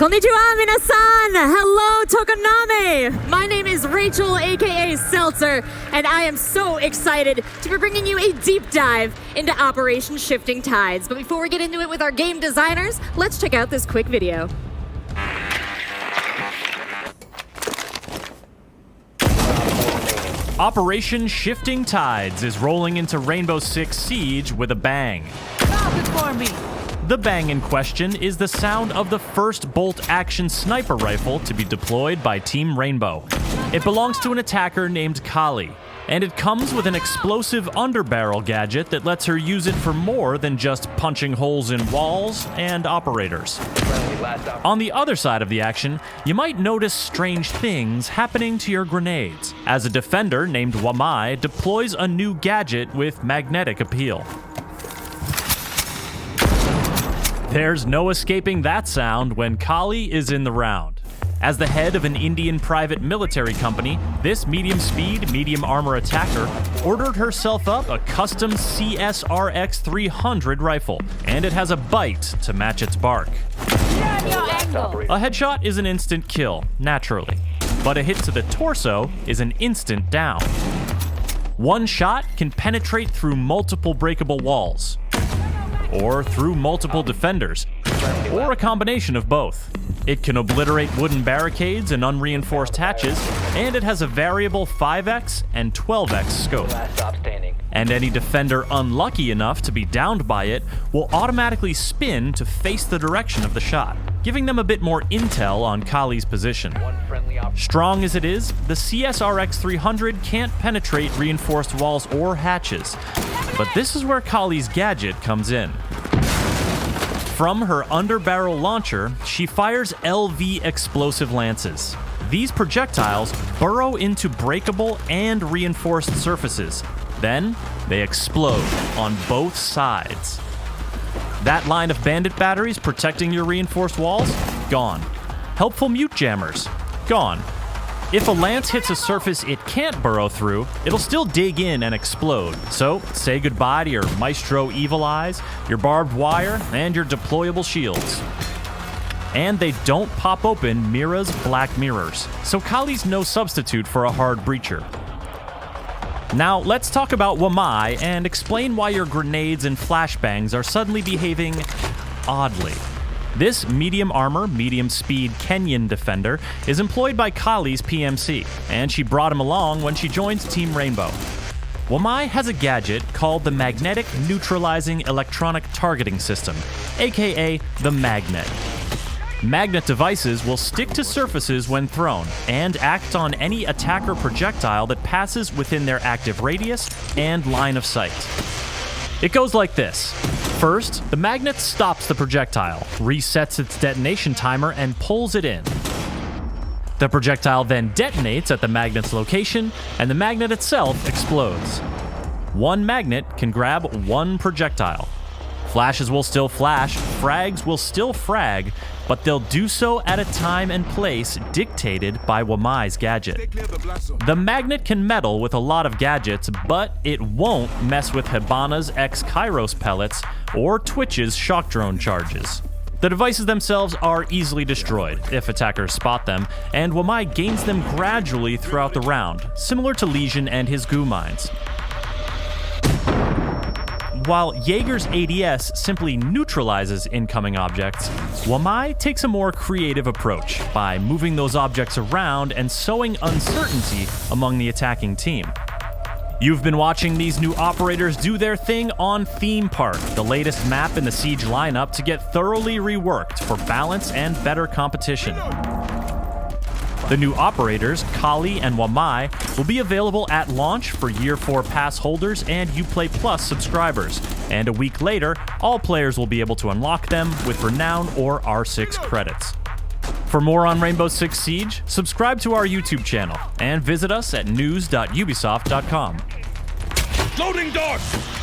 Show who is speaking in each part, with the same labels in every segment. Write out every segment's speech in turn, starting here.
Speaker 1: Konnichiwa, minasan! Hello, Tokonami! My name is Rachel, aka Seltzer, and I am so excited to be bringing you a deep dive into Operation Shifting Tides. But before we get into it with our game designers, let's check out this quick video.
Speaker 2: Operation Shifting Tides is rolling into Rainbow Six Siege with a bang.
Speaker 3: Stop it for me!
Speaker 2: The bang in question is the sound of the first bolt-action sniper rifle to be deployed by Team Rainbow. It belongs to an attacker named Callie, and it comes with an explosive underbarrel gadget that lets her use it for more than just punching holes in walls and operators. On the other side of the action, you might notice strange things happening to your grenades, as a defender named Wamai deploys a new gadget with magnetic appeal. There's no escaping that sound when Callie is in the round. As the head of an Indian private military company, this medium-speed, medium-armor attacker ordered herself up a custom CSRX 300 rifle, and it has a bite to match its bark. A headshot is an instant kill, naturally, but a hit to the torso is an instant down. One shot can penetrate through multiple breakable walls, or through multiple defenders, or a combination of both. It can obliterate wooden barricades and unreinforced hatches, and it has a variable 5x and 12x scope. And any defender unlucky enough to be downed by it will automatically spin to face the direction of the shot, giving them a bit more intel on Callie's position. Strong as it is, the CSRX 300 can't penetrate reinforced walls or hatches, but this is where Callie's gadget comes in. From her underbarrel launcher, she fires LV explosive lances. These projectiles burrow into breakable and reinforced surfaces. Then, they explode on both sides. That line of bandit batteries protecting your reinforced walls? Gone. Helpful mute jammers? Gone. If a lance hits a surface it can't burrow through, it'll still dig in and explode. So, say goodbye to your Maestro Evil Eyes, your barbed wire, and your deployable shields. And they don't pop open Mira's black mirrors, so Callie's no substitute for a hard breacher. Now, let's talk about Wamai and explain why your grenades and flashbangs are suddenly behaving oddly. This medium armor, medium speed Kenyan defender is employed by Callie's PMC, and she brought him along when she joined Team Rainbow. Wamai has a gadget called the Magnetic Neutralizing Electronic Targeting System, aka the Magnet. Magnet devices will stick to surfaces when thrown, and act on any attacker projectile that passes within their active radius and line of sight. It goes like this. First, the magnet stops the projectile, resets its detonation timer, and pulls it in. The projectile then detonates at the magnet's location, and the magnet itself explodes. One magnet can grab one projectile. Flashes will still flash, frags will still frag, but they'll do so at a time and place dictated by Wamai's gadget. The magnet can meddle with a lot of gadgets, but it won't mess with Hibana's X-Kairos pellets or Twitch's shock drone charges. The devices themselves are easily destroyed if attackers spot them, and Wamai gains them gradually throughout the round, similar to Lesion and his goo mines. While Jaeger's ADS simply neutralizes incoming objects, Wamai takes a more creative approach by moving those objects around and sowing uncertainty among the attacking team. You've been watching these new operators do their thing on Theme Park, the latest map in the Siege lineup to get thoroughly reworked for balance and better competition. The new operators, Callie and Wamai, will be available at launch for Year 4 pass holders and Uplay Plus subscribers, and a week later, all players will be able to unlock them with Renown or R6 credits. For more on Rainbow Six Siege, subscribe to our YouTube channel, and visit us at news.ubisoft.com.
Speaker 4: Loading doors!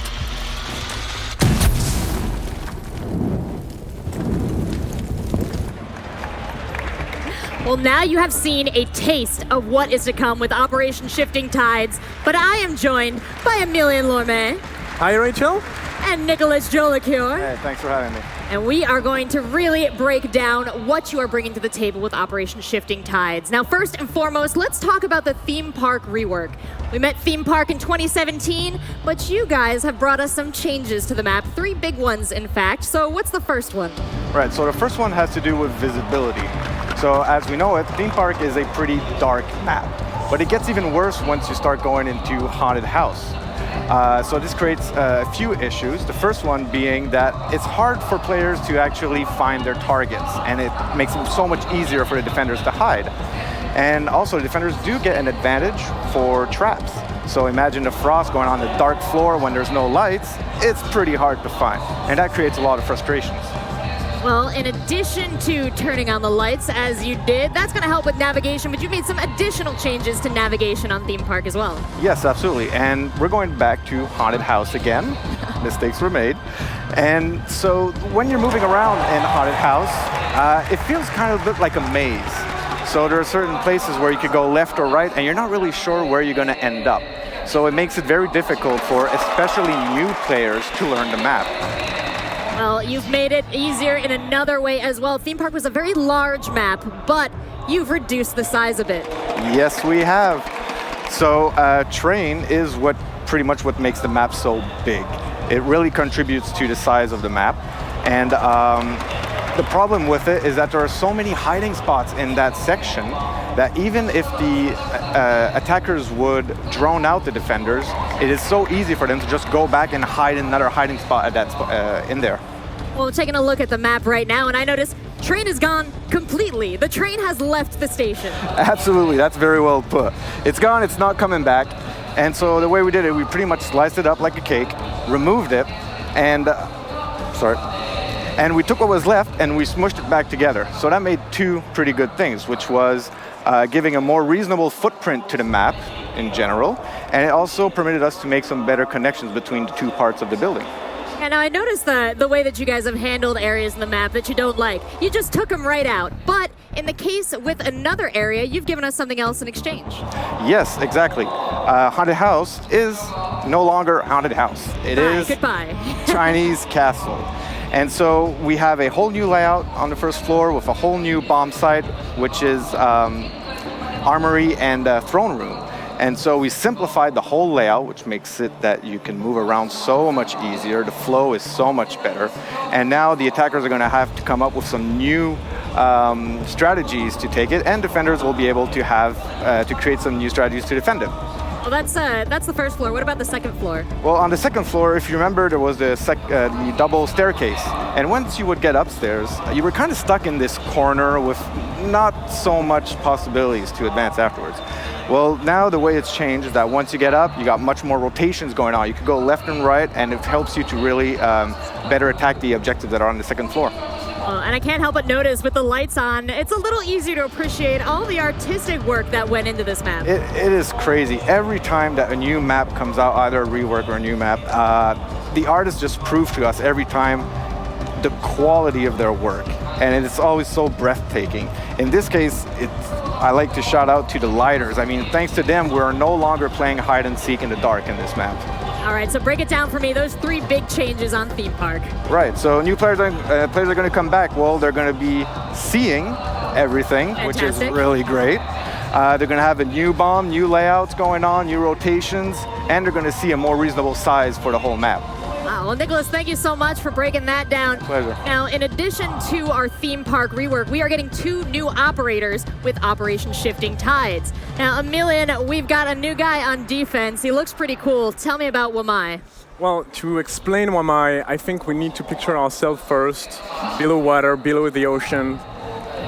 Speaker 1: Well, now you have seen a taste of what is to come with Operation Shifting Tides, but I am joined by Emilian Lorme.
Speaker 5: Hi, Rachel.
Speaker 1: and Nicholas Jolicure.
Speaker 3: Hey, thanks for having me.
Speaker 1: And we are going to really break down what you are bringing to the table with Operation Shifting Tides. Now, first and foremost, let's talk about the theme park rework. We met Theme Park in 2017, but you guys have brought us some changes to the map, 3 big ones, in fact. So what's the first one?
Speaker 3: Right, so the first one has to do with visibility. So as we know it, Theme Park is a pretty dark map, but it gets even worse once you start going into Haunted House. So this creates a few issues. The first one being that it's hard for players to actually find their targets, and it makes it so much easier for the defenders to hide. And also, the defenders do get an advantage for traps. So imagine the frost going on the dark floor when there's no lights. It's pretty hard to find, and that creates a lot of frustrations.
Speaker 1: Well, in addition to turning on the lights, as you did, that's going to help with navigation, but you made some additional changes to navigation on Theme Park as well.
Speaker 3: Yes, absolutely. And we're going back to Haunted House again. Mistakes were made. And so when you're moving around in Haunted House, it feels kind of a bit like a maze. So there are certain places where you could go left or right, and you're not really sure where you're going to end up. So it makes it very difficult for especially new players to learn the map.
Speaker 1: Well, you've made it easier in another way as well. Theme Park was a very large map, but you've reduced the size a bit.
Speaker 3: Yes, we have. So terrain is pretty much what makes the map so big. It really contributes to the size of the map. And the problem with it is that there are so many hiding spots in that section that even if the attackers would drone out the defenders, it is so easy for them to just go back and hide in another hiding spot at that in there.
Speaker 1: Well, taking a look at the map right now, and I notice train is gone completely. The train has left the station.
Speaker 3: Absolutely, that's very well put. It's gone, it's not coming back. And so the way we did it, we pretty much sliced it up like a cake, removed it, and and we took what was left and we smushed it back together. So that made 2 pretty good things, which was giving a more reasonable footprint to the map in general, and it also permitted us to make some better connections between the 2 parts of the building.
Speaker 1: And I noticed the way that you guys have handled areas in the map that you don't like. You just took them right out. But in the case with another area, you've given us something else in exchange.
Speaker 3: Yes, exactly. Haunted House is no longer Haunted House. It is
Speaker 1: goodbye.
Speaker 3: Chinese Castle. And so we have a whole new layout on the first floor with a whole new bomb site, which is armory and throne room. And so we simplified the whole layout, which makes it that you can move around so much easier. The flow is so much better. And now the attackers are going to have to come up with some new strategies to take it, and defenders will be able to have to create some new strategies to defend it.
Speaker 1: Well, that's the first floor. What about the second floor?
Speaker 3: Well, on the second floor, if you remember, there was the double staircase. And once you would get upstairs, you were kind of stuck in this corner with not so much possibilities to advance afterwards. Well, now the way it's changed is that once you get up, you got much more rotations going on. You can go left and right, and it helps you to really better attack the objectives that are on the second floor.
Speaker 1: And I can't help but notice with the lights on, it's a little easier to appreciate all the artistic work that went into this map.
Speaker 3: It is crazy. Every time that a new map comes out, either a rework or a new map, the artists just prove to us every time the quality of their work. And it's always so breathtaking. In this case, I like to shout out to the lighters. I mean, thanks to them, we're no longer playing hide and seek in the dark in this map.
Speaker 1: All right, so break it down for me, those 3 big changes on Theme Park.
Speaker 3: Right, so new players are going to come back. Well, they're going to be seeing everything,
Speaker 1: Fantastic.
Speaker 3: Which is really great. They're going to have a new bomb, new layouts going on, new rotations, and they're going to see a more reasonable size for the whole map.
Speaker 1: Wow, well, Nicholas, thank you so much for breaking that down.
Speaker 3: Pleasure.
Speaker 1: Now, in addition to our Theme Park rework, we are getting 2 new operators with Operation Shifting Tides. Now, Emilian, we've got a new guy on defense. He looks pretty cool. Tell me about Wamai.
Speaker 5: Well, to explain Wamai, I think we need to picture ourselves first, below water, below the ocean,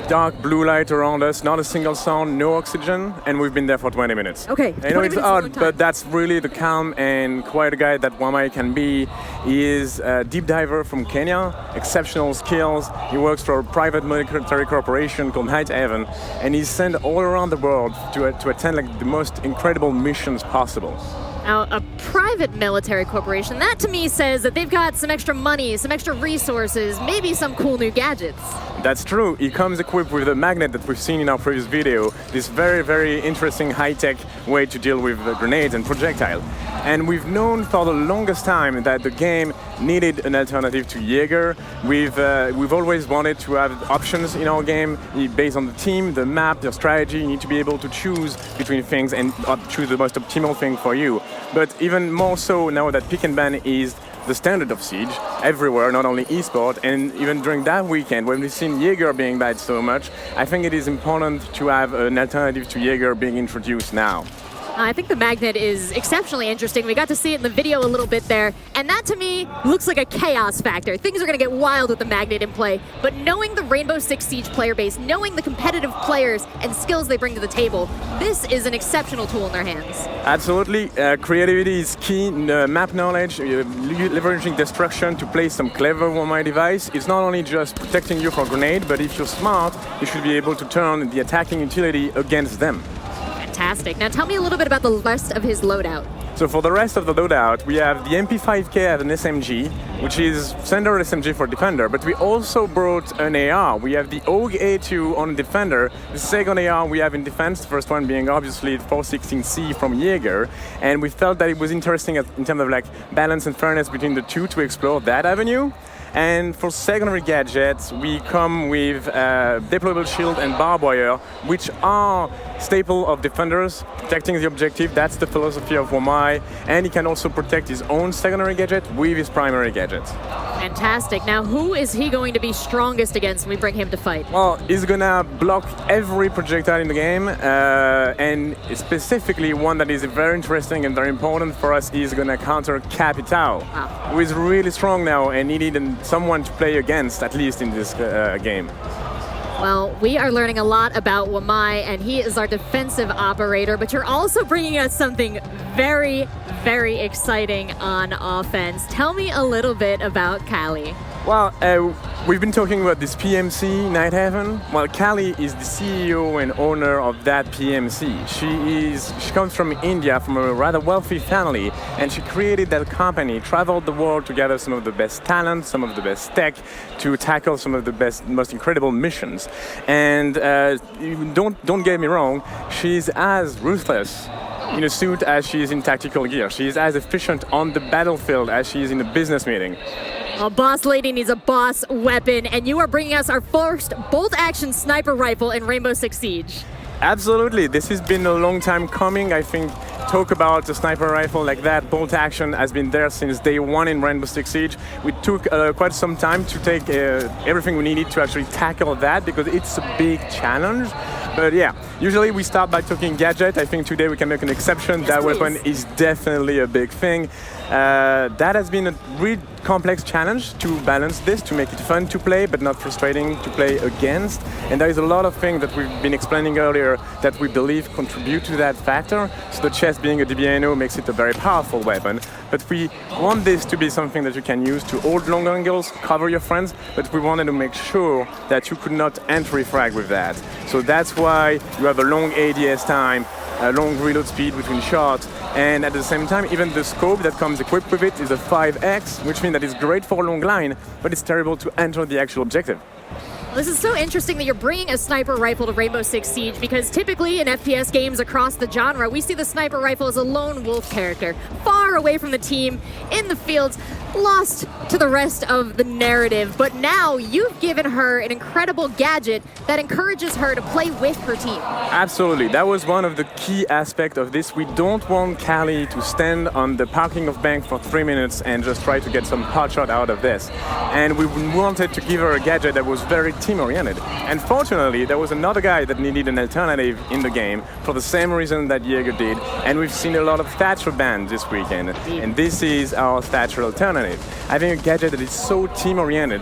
Speaker 5: dark blue light around us, not a single sound, no oxygen, and we've been there for 20 minutes.
Speaker 1: Okay,
Speaker 5: I know it's odd, but that's really the calm and quiet guy that Wamai can be. He is a deep diver from Kenya, exceptional skills. He works for a private military corporation called Height Haven, and he's sent all around the world to attend like the most incredible missions possible.
Speaker 1: Now, a private military corporation, that to me says that they've got some extra money, some extra resources, maybe some cool new gadgets.
Speaker 5: That's true. He comes equipped with a magnet that we've seen in our previous video, this very, very interesting high-tech way to deal with grenades and projectile. And we've known for the longest time that the game needed an alternative to Jaeger. We've always wanted to have options in our game based on the team, the map, the strategy. You need to be able to choose between things and choose the most optimal thing for you. But even more so now that pick and ban is the standard of Siege everywhere, not only eSport, and even during that weekend when we've seen Jaeger being banned so much, I think it is important to have an alternative to Jaeger being introduced now.
Speaker 1: I think the magnet is exceptionally interesting. We got to see it in the video a little bit there, and that to me looks like a chaos factor. Things are going to get wild with the magnet in play, but knowing the Rainbow Six Siege player base, knowing the competitive players and skills they bring to the table, this is an exceptional tool in their hands.
Speaker 5: Absolutely. Creativity is key, map knowledge, leveraging destruction to play some clever on my device. It's not only just protecting you from grenade, but if you're smart, you should be able to turn the attacking utility against them.
Speaker 1: Fantastic. Now tell me a little bit about the rest of his loadout.
Speaker 5: So for the rest of the loadout, we have the MP5K as an SMG, which is standard SMG for Defender, but we also brought an AR. We have the AUG A2 on Defender, the second AR we have in defense, the first one being obviously the 416C from Jaeger, and we felt that it was interesting in terms of like balance and fairness between the two to explore that avenue. And for secondary gadgets, we come with deployable shield and barbed wire, which are staple of defenders, protecting the objective. That's the philosophy of Wamai, and he can also protect his own secondary gadget with his primary gadget.
Speaker 1: Fantastic. Now, who is he going to be strongest against when we bring him to fight?
Speaker 5: Well, he's gonna block every projectile in the game, and specifically one that is very interesting and very important for us is gonna counter Capitao, who is really strong now and needed someone to play against, at least in this game.
Speaker 1: Well, we are learning a lot about Wamai, and he is our defensive operator, but you're also bringing us something very, very exciting on offense. Tell me a little bit about Callie.
Speaker 5: Well, we've been talking about this PMC, Night Haven. Well, Callie is the CEO and owner of that PMC. She comes from India, from a rather wealthy family, and she created that company, traveled the world to gather some of the best talent, some of the best tech, to tackle some of the best, most incredible missions. And don't get me wrong, she's as ruthless in a suit as she is in tactical gear. She is as efficient on the battlefield as she is in a business meeting.
Speaker 1: A boss lady needs a boss weapon, and you are bringing us our first bolt-action sniper rifle in Rainbow Six Siege.
Speaker 5: Absolutely. This has been a long time coming. I think talk about a sniper rifle like that, bolt action, has been there since day one in Rainbow Six Siege. We took quite some time to take everything we needed to actually tackle that because it's a big challenge. But yeah, usually we start by talking gadget. I think today we can make an exception.
Speaker 1: Yes,
Speaker 5: that
Speaker 1: please.
Speaker 5: weapon is definitely a big thing. That has been a really complex challenge to balance this, to make it fun to play, but not frustrating to play against. And there is a lot of things that we've been explaining earlier that we believe contribute to that factor. So the chest being a DBNO makes it a very powerful weapon. But we want this to be something that you can use to hold long angles, cover your friends, but we wanted to make sure that you could not entry frag with that. So that's why you have a long ADS time, a long reload speed between shots, and at the same time, even the scope that comes equipped with it is a 5x, which means that it's great for a long line, but it's terrible to enter the actual objective.
Speaker 1: This is so interesting that you're bringing a sniper rifle to Rainbow Six Siege because typically in FPS games across the genre, we see the sniper rifle as a lone wolf character, far away from the team, in the fields, lost to the rest of the narrative. But now you've given her an incredible gadget that encourages her to play with her team.
Speaker 5: Absolutely. That was one of the key aspects of this. We don't want Callie to stand on the parking of bank for 3 minutes and just try to get some pot shot out of this. And we wanted to give her a gadget that was very team-oriented. And fortunately, there was another guy that needed an alternative in the game for the same reason that Jaeger did. And we've seen a lot of Thatcher bans this weekend. And this is our Thatcher alternative. Having a gadget that is so team-oriented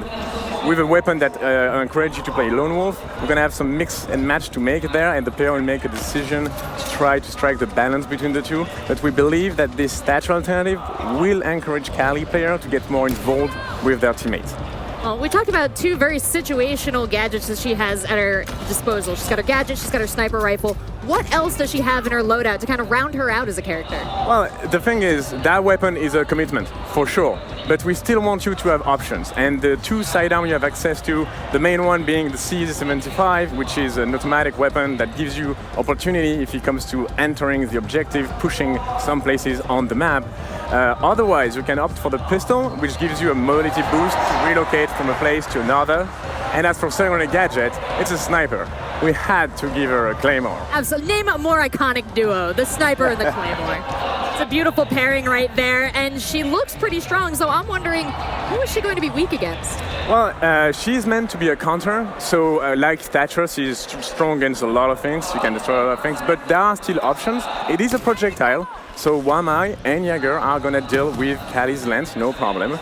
Speaker 5: with a weapon that encourages you to play lone wolf, we're going to have some mix and match to make it there, and the player will make a decision to try to strike the balance between the two. But we believe that this Thatcher alternative will encourage Callie player to get more involved with their teammates.
Speaker 1: Well, we talked about two very situational gadgets that she has at her disposal. She's got her gadget, she's got her sniper rifle. What else does she have in her loadout to kind of round her out as a character? Well,
Speaker 5: the thing is, that weapon is a commitment, for sure. But we still want you to have options. And the two sidearm you have access to, the main one being the CZ75, which is an automatic weapon that gives you opportunity if it comes to entering the objective, pushing some places on the map. Otherwise, you can opt for the pistol, which gives you a mobility boost to relocate from a place to another. And as for secondary gadget, it's a sniper. We had to give her a claymore.
Speaker 1: Absolutely. Name a more iconic duo, the sniper and the claymore. It's a beautiful pairing right there, and she looks pretty strong, so I'm wondering, who is she going to be weak against?
Speaker 5: Well, she's meant to be a counter, so like Thatcher, she's strong against a lot of things, she can destroy a lot of things, but there are still options. It is a projectile, so Wamai and Jaeger are going to deal with Callie's lens, no problem.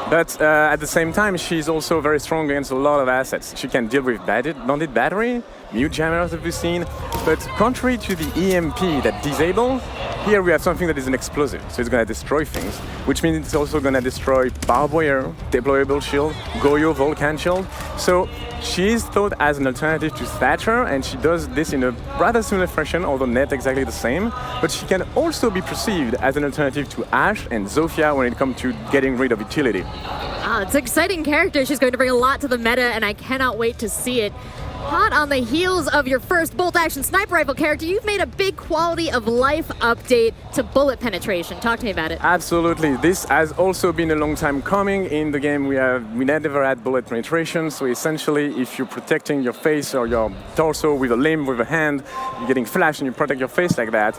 Speaker 5: But at the same time, she's also very strong against a lot of assets. She can deal with bandit battery, mute jammers that we've seen, but contrary to the EMP that disables, here we have something that is an explosive, so it's going to destroy things, which means it's also going to destroy barbed wire, deployable shield, Goyo Volcan shield. So she's thought as an alternative to Thatcher, and she does this in a rather similar fashion, although not exactly the same. But she can also be perceived as an alternative to Ashe and Zofia when it comes to getting rid of utility.
Speaker 1: It's an exciting character. She's going to bring a lot to the meta, and I cannot wait to see it. Hot on the heels of your first bolt-action sniper rifle character, you've made a big quality of life update to bullet penetration. Talk to me about it.
Speaker 5: Absolutely. This has also been a long time coming. In the game, we never had bullet penetration, so essentially, if you're protecting your face or your torso with a limb, with a hand, you're getting flashed and you protect your face like that,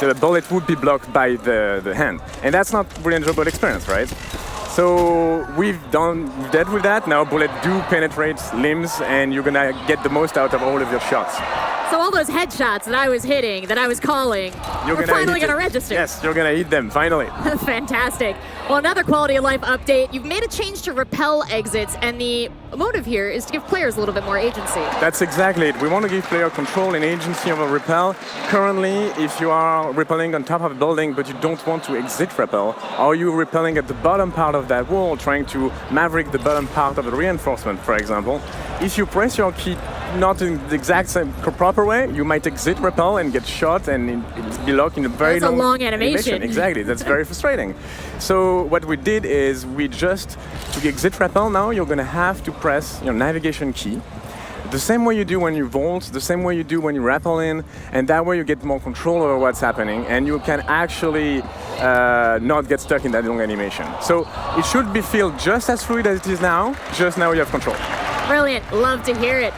Speaker 5: the bullet would be blocked by the hand. And that's not really enjoyable experience, right? So we've dealt with that. Now bullet do penetrate limbs, and you're gonna get the most out of all of your shots.
Speaker 1: So all those headshots that I was hitting, that I was calling, we're finally gonna register.
Speaker 5: Yes, you're gonna hit them, finally.
Speaker 1: Fantastic. Well, another quality of life update. You've made a change to repel exits, and the motive here is to give players a little bit more agency.
Speaker 5: That's exactly it. We want to give player control and agency over repel. Currently, if you are repelling on top of a building, but you don't want to exit repel, or you repelling at the bottom part of that wall, trying to maverick the bottom part of the reinforcement, for example, if you press your key not in the exact same proper way, you might exit repel and get shot and be locked in a very
Speaker 1: long animation.
Speaker 5: Exactly, that's very frustrating. So what we did is to exit repel now, you're going to have to press your navigation key. The same way you do when you vault, the same way you do when you rappel in, and that way you get more control over what's happening, and you can actually not get stuck in that long animation. So it should feel just as fluid as it is now, just now you have control.
Speaker 1: Brilliant, love to hear it.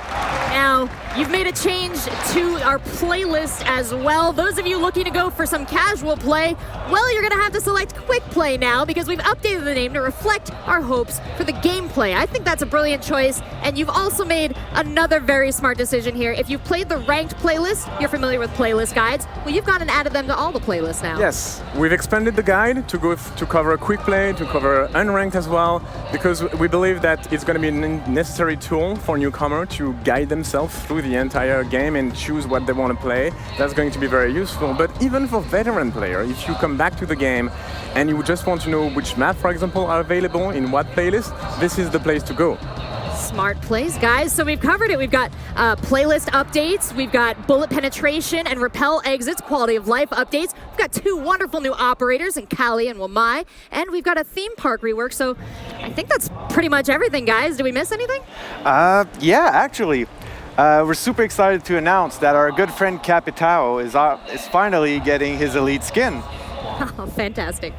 Speaker 1: Now, you've made a change to our playlist as well. Those of you looking to go for some casual play, well, you're gonna have to select Quickplay now because we've updated the name to reflect our hopes for the gameplay. I think that's a brilliant choice, and you've also made another very smart decision here. If you've played the ranked playlist, you're familiar with playlist guides, well, you've gone and added them to all the playlists now.
Speaker 5: Yes, we've expanded the guide to cover Quickplay, to cover unranked as well, because we believe that it's gonna be a necessary tool for newcomer to guide themselves through the entire game and choose what they want to play. That's going to be very useful. But even for veteran player, if you come back to the game and you just want to know which map, for example, are available in what playlist, this is the place to go.
Speaker 1: Smart plays, guys. So we've covered it. We've got playlist updates, we've got bullet penetration and repel exits, quality of life updates. We've got two wonderful new operators in Callie and Wamai, and we've got a theme park rework. So I think that's pretty much everything, guys. Did we miss anything?
Speaker 3: Yeah, actually. We're super excited to announce that our good friend Capitao is finally getting his elite skin.
Speaker 1: Oh, fantastic.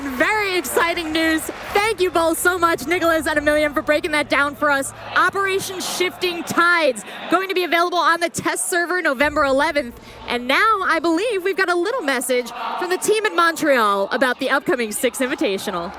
Speaker 1: Very exciting news. Thank you both so much, Nicholas and Emilian, for breaking that down for us. Operation Shifting Tides, going to be available on the test server November 11th. And now I believe we've got a little message from the team at Montreal about the upcoming 6 Invitational.